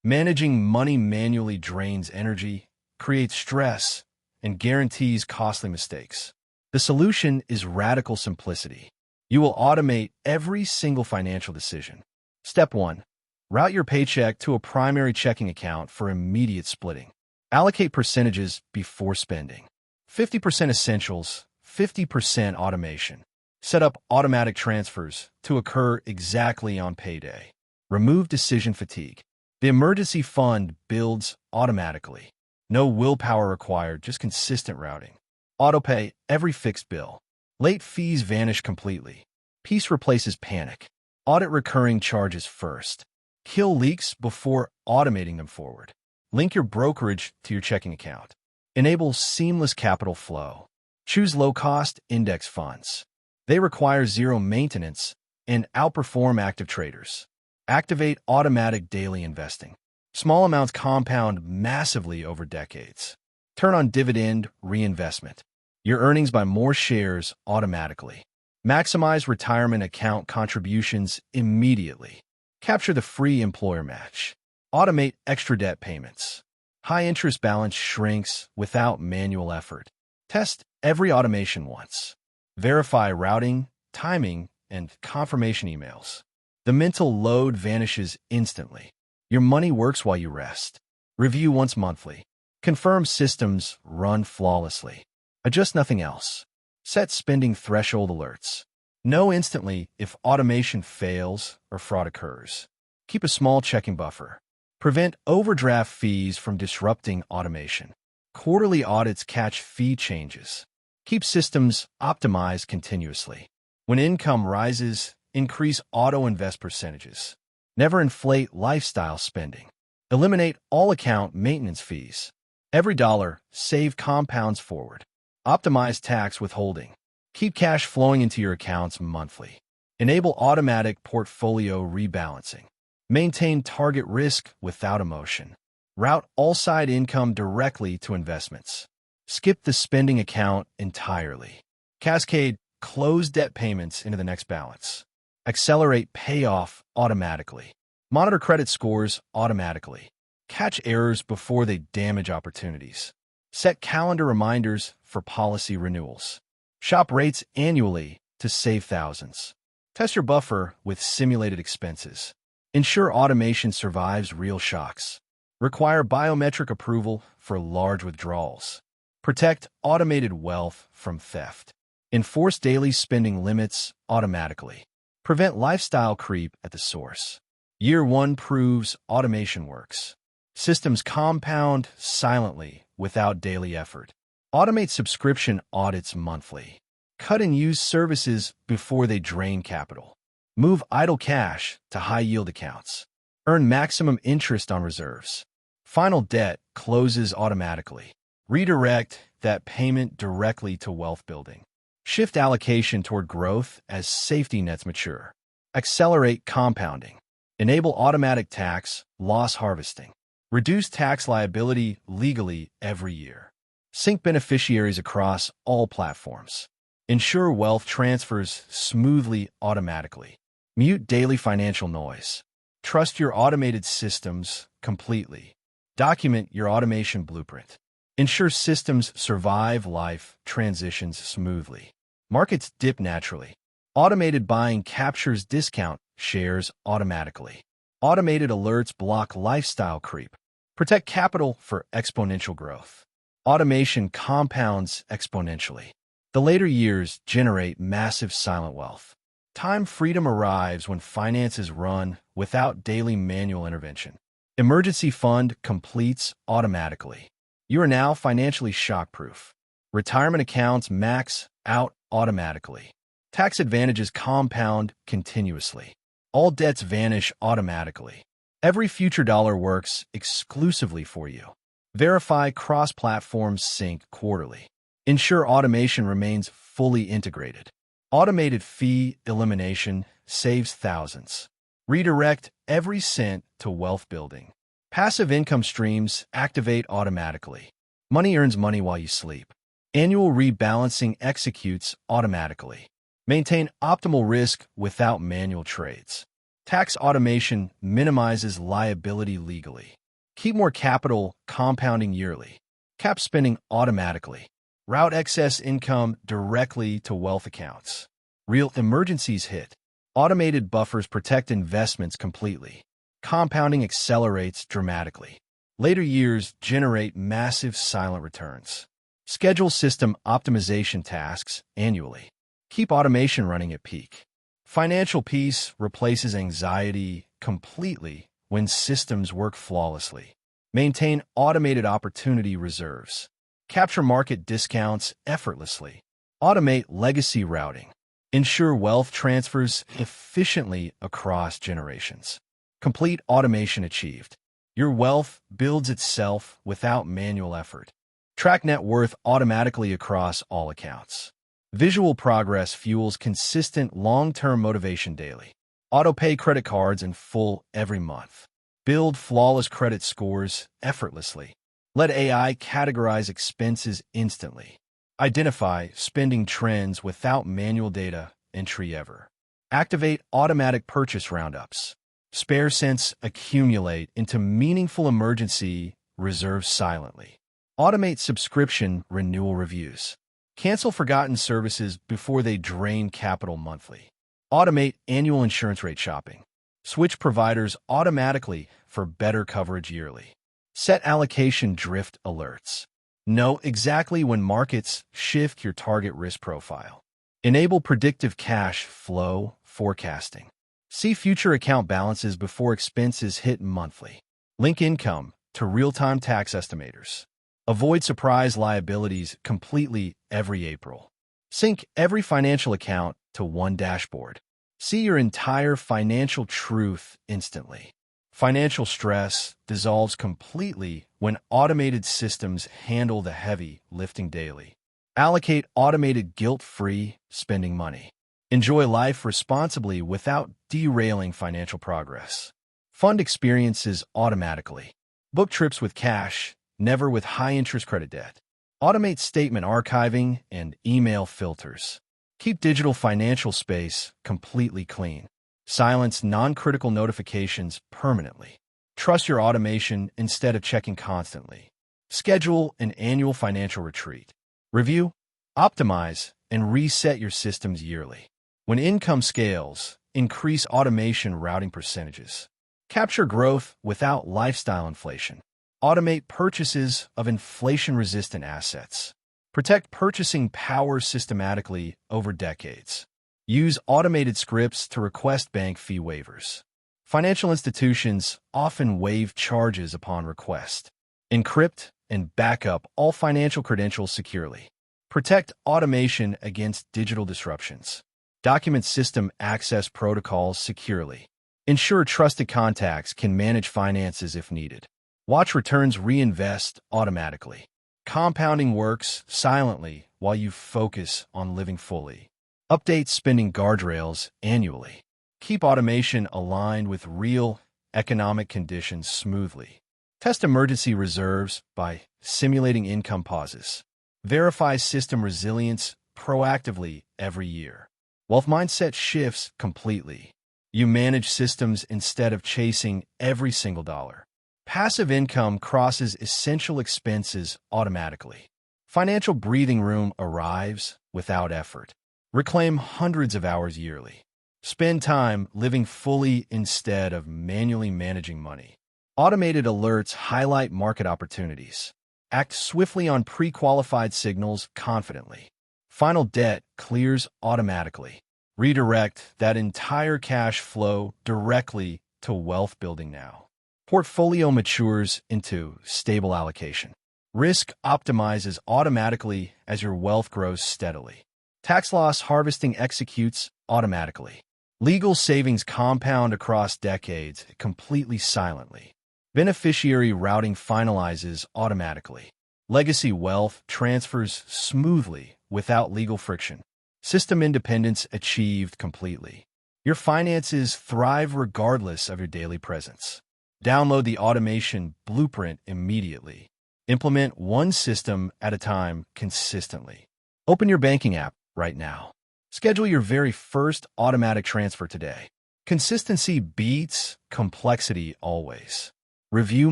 Managing money manually drains energy, creates stress, and guarantees costly mistakes. The solution is radical simplicity. You will automate every single financial decision. Step 1. Route your paycheck to a primary checking account for immediate splitting. Allocate percentages before spending. 50% essentials, 50% automation. Set up automatic transfers to occur exactly on payday. Remove decision fatigue. The emergency fund builds automatically. No willpower required, just consistent routing. Autopay every fixed bill. Late fees vanish completely. Peace replaces panic. Audit recurring charges first. Kill leaks before automating them forward. Link your brokerage to your checking account. Enable seamless capital flow. Choose low-cost index funds. They require zero maintenance and outperform active traders. Activate automatic daily investing. Small amounts compound massively over decades. Turn on dividend reinvestment. Your earnings buy more shares automatically. Maximize retirement account contributions immediately. Capture the free employer match. Automate extra debt payments. High interest balance shrinks without manual effort. Test every automation once. Verify routing, timing, and confirmation emails. The mental load vanishes instantly. Your money works while you rest. Review once monthly. Confirm systems run flawlessly. Adjust nothing else. Set spending threshold alerts. Know instantly if automation fails or fraud occurs. Keep a small checking buffer. Prevent overdraft fees from disrupting automation. Quarterly audits catch fee changes. Keep systems optimized continuously. When income rises, increase auto-invest percentages. Never inflate lifestyle spending. Eliminate all account maintenance fees. Every dollar saved compounds forward. Optimize tax withholding. Keep cash flowing into your accounts monthly. Enable automatic portfolio rebalancing. Maintain target risk without emotion. Route all side income directly to investments. Skip the spending account entirely. Cascade closed debt payments into the next balance. Accelerate payoff automatically. Monitor credit scores automatically. Catch errors before they damage opportunities. Set calendar reminders for policy renewals. Shop rates annually to save thousands. Test your buffer with simulated expenses. Ensure automation survives real shocks. Require biometric approval for large withdrawals. Protect automated wealth from theft. Enforce daily spending limits automatically. Prevent lifestyle creep at the source. Year 1 proves automation works. Systems compound silently without daily effort. Automate subscription audits monthly. Cut and use services before they drain capital. Move idle cash to high-yield accounts. Earn maximum interest on reserves. Final debt closes automatically. Redirect that payment directly to wealth building. Shift allocation toward growth as safety nets mature. Accelerate compounding. Enable automatic tax loss harvesting. Reduce tax liability legally every year. Sync beneficiaries across all platforms. Ensure wealth transfers smoothly automatically. Mute daily financial noise. Trust your automated systems completely. Document your automation blueprint. Ensure systems survive life transitions smoothly. Markets dip naturally. Automated buying captures discount shares automatically. Automated alerts block lifestyle creep. Protect capital for exponential growth. Automation compounds exponentially. The later years generate massive silent wealth. Time freedom arrives when finances run without daily manual intervention. Emergency fund completes automatically. You are now financially shock-proof. Retirement accounts max out automatically. Tax advantages compound continuously. All debts vanish automatically. Every future dollar works exclusively for you. Verify cross-platform sync quarterly. Ensure automation remains fully integrated. Automated fee elimination saves thousands. Redirect every cent to wealth building. Passive income streams activate automatically. Money earns money while you sleep. Annual rebalancing executes automatically. Maintain optimal risk without manual trades. Tax automation minimizes liability legally. Keep more capital compounding yearly. Cap spending automatically. Route excess income directly to wealth accounts. Real emergencies hit. Automated buffers protect investments completely. Compounding accelerates dramatically. Later years generate massive silent returns. Schedule system optimization tasks annually. Keep automation running at peak. Financial peace replaces anxiety completely when systems work flawlessly. Maintain automated opportunity reserves. Capture market discounts effortlessly. Automate legacy routing. Ensure wealth transfers efficiently across generations. Complete automation achieved. Your wealth builds itself without manual effort. Track net worth automatically across all accounts. Visual progress fuels consistent long-term motivation daily. Auto-pay credit cards in full every month. Build flawless credit scores effortlessly. Let AI categorize expenses instantly. Identify spending trends without manual data entry ever. Activate automatic purchase roundups. Spare cents accumulate into meaningful emergency reserves silently. Automate subscription renewal reviews. Cancel forgotten services before they drain capital monthly. Automate annual insurance rate shopping. Switch providers automatically for better coverage yearly. Set allocation drift alerts. Know exactly when markets shift your target risk profile. Enable predictive cash flow forecasting. See future account balances before expenses hit monthly. Link income to real-time tax estimators. Avoid surprise liabilities completely every April. Sync every financial account to one dashboard. See your entire financial truth instantly. Financial stress dissolves completely when automated systems handle the heavy lifting daily. Allocate automated guilt-free spending money. Enjoy life responsibly without derailing financial progress. Fund experiences automatically. Book trips with cash, never with high-interest credit debt. Automate statement archiving and email filters. Keep digital financial space completely clean. Silence non-critical notifications permanently. Trust your automation instead of checking constantly. Schedule an annual financial retreat. Review, optimize, and reset your systems yearly. When income scales, increase automation routing percentages. Capture growth without lifestyle inflation. Automate purchases of inflation-resistant assets. Protect purchasing power systematically over decades. Use automated scripts to request bank fee waivers. Financial institutions often waive charges upon request. Encrypt and back up all financial credentials securely. Protect automation against digital disruptions. Document system access protocols securely. Ensure trusted contacts can manage finances if needed. Watch returns reinvest automatically. Compounding works silently while you focus on living fully. Update spending guardrails annually. Keep automation aligned with real economic conditions smoothly. Test emergency reserves by simulating income pauses. Verify system resilience proactively every year. Wealth mindset shifts completely. You manage systems instead of chasing every single dollar. Passive income crosses essential expenses automatically. Financial breathing room arrives without effort. Reclaim hundreds of hours yearly. Spend time living fully instead of manually managing money. Automated alerts highlight market opportunities. Act swiftly on pre-qualified signals confidently. Final debt clears automatically. Redirect that entire cash flow directly to wealth building now. Portfolio matures into stable allocation. Risk optimizes automatically as your wealth grows steadily. Tax loss harvesting executes automatically. Legal savings compound across decades completely silently. Beneficiary routing finalizes automatically. Legacy wealth transfers smoothly without legal friction. System independence achieved completely. Your finances thrive regardless of your daily presence. Download the automation blueprint immediately. Implement one system at a time consistently. Open your banking app right now. Schedule your very first automatic transfer today. Consistency beats complexity always. Review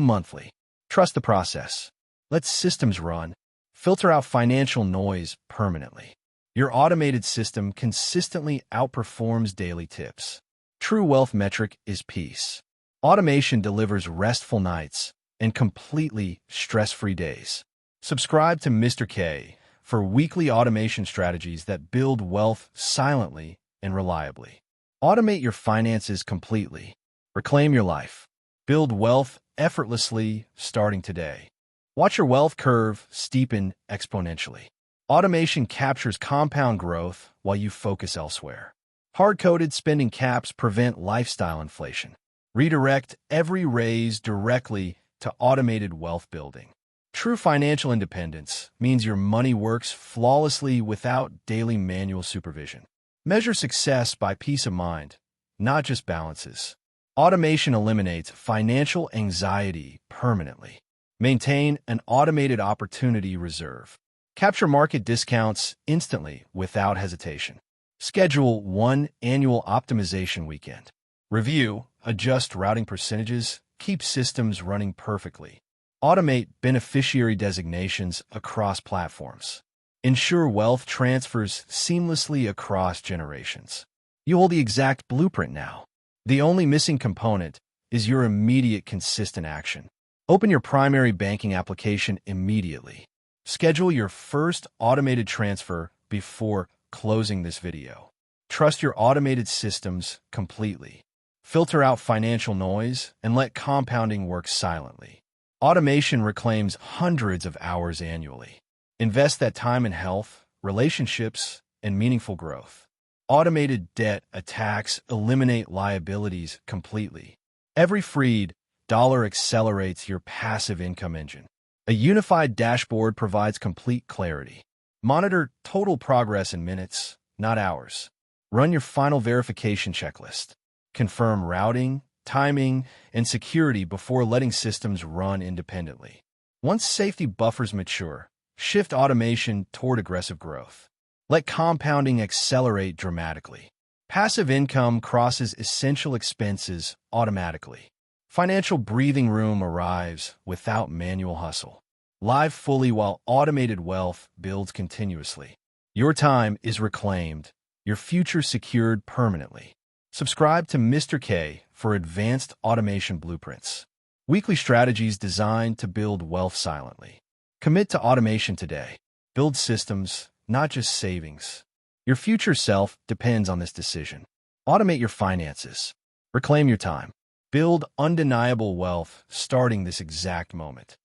monthly. Trust the process. Let systems run. Filter out financial noise permanently. Your automated system consistently outperforms daily tips. True wealth metric is peace. Automation delivers restful nights and completely stress-free days. Subscribe to Mr. K for weekly automation strategies that build wealth silently and reliably. Automate your finances completely. Reclaim your life. Build wealth effortlessly starting today. Watch your wealth curve steepen exponentially. Automation captures compound growth while you focus elsewhere. Hard-coded spending caps prevent lifestyle inflation. Redirect every raise directly to automated wealth building. True financial independence means your money works flawlessly without daily manual supervision. Measure success by peace of mind, not just balances. Automation eliminates financial anxiety permanently. Maintain an automated opportunity reserve. Capture market discounts instantly without hesitation. Schedule one annual optimization weekend. Review, adjust routing percentages, keep systems running perfectly. Automate beneficiary designations across platforms. Ensure wealth transfers seamlessly across generations. You hold the exact blueprint now. The only missing component is your immediate consistent action. Open your primary banking application immediately. Schedule your first automated transfer before closing this video. Trust your automated systems completely. Filter out financial noise and let compounding work silently. Automation reclaims hundreds of hours annually. Invest that time in health, relationships, and meaningful growth. Automated debt attacks eliminate liabilities completely. Every freed dollar accelerates your passive income engine. A unified dashboard provides complete clarity. Monitor total progress in minutes, not hours. Run your final verification checklist. Confirm routing, timing, and security before letting systems run independently. Once safety buffers mature, shift automation toward aggressive growth. Let compounding accelerate dramatically. Passive income crosses essential expenses automatically. Financial breathing room arrives without manual hustle. Live fully while automated wealth builds continuously. Your time is reclaimed, your future secured permanently. Subscribe to Mr. K for advanced automation blueprints. Weekly strategies designed to build wealth silently. Commit to automation today. Build systems, not just savings. Your future self depends on this decision. Automate your finances. Reclaim your time. Build undeniable wealth starting this exact moment.